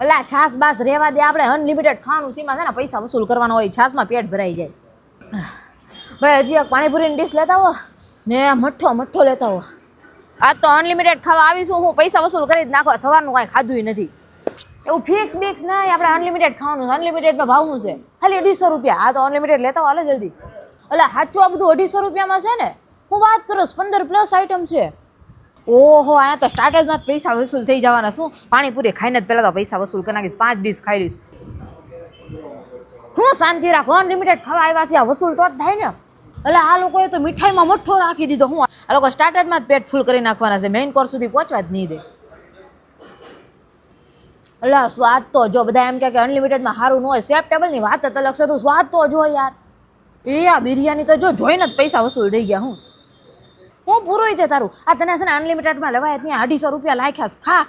અલા છાસ બાસ રેવા દે, આપણે અનલિમિટેડ ખાવાનું સીમાં છે ને પૈસા વસૂલ કરવાનો હોય, છાસમાં પેટ ભરાઈ જાય. ભાઈ હજી એક પાણીપુરીની ડીશ લેતા હો ને મઠ્ઠો લેતા હો. આજ તો અનલિમિટેડ ખાવા આવીશું, હું પૈસા વસૂલ કરી જ નાખવા, સવારનું કાંઈ ખાધું નથી. એવું ફિક્સ બીક્સ નહીં, આપણે અનલિમિટેડ ખાવાનું. અનલિમિટેડનો ભાવ શું છે? ખાલી 250 રૂપિયા. આ તો અનલિમિટેડ લેતા હો, હાલો જલ્દી. એટલે સાચું આ બધું 250 રૂપિયામાં છે ને? હું વાત કરું, 15+ આઈટમ છે. ઓહો, અહીંયા તો સ્ટાર્ટરમાં જ પૈસા વસૂલ થઈ જવાના. શું પાણીપુરી ખાઈને જ પહેલાં તો પૈસા વસૂલ કરી નાખીશ, 5 ડીશ ખાઈ લઈશ. હું શાંતિ રાખો, અનલિમિટેડ ખાવા આવ્યા છે, આ વસૂલ તો જ થાય ને. એટલે આ લોકોએ તો મીઠાઈમાં મઠ્ઠો રાખી દીધો. હું આ લોકો સ્ટાર્ટરમાં જ પેટ ફૂલ કરી નાખવાના છે, મેઇન કોર્સ સુધી પહોંચવા જ નહીં દે. એટલે સ્વાદ તો જો બધા એમ કે અનલિમિટેડમાં સારું ન હોય, સેપ્ટેબલની વાત જ અલગ છે, તું સ્વાદ તો જો યાર. એ આ બિરયાની તો જો જોઈને જ પૈસા વસૂલ થઈ ગયા. હું પૂરું તે તારું આ તને છે ને અનલિમિટેડમાં લેવાય ત્યાં 250 રૂપિયા લાખ્યા ખા.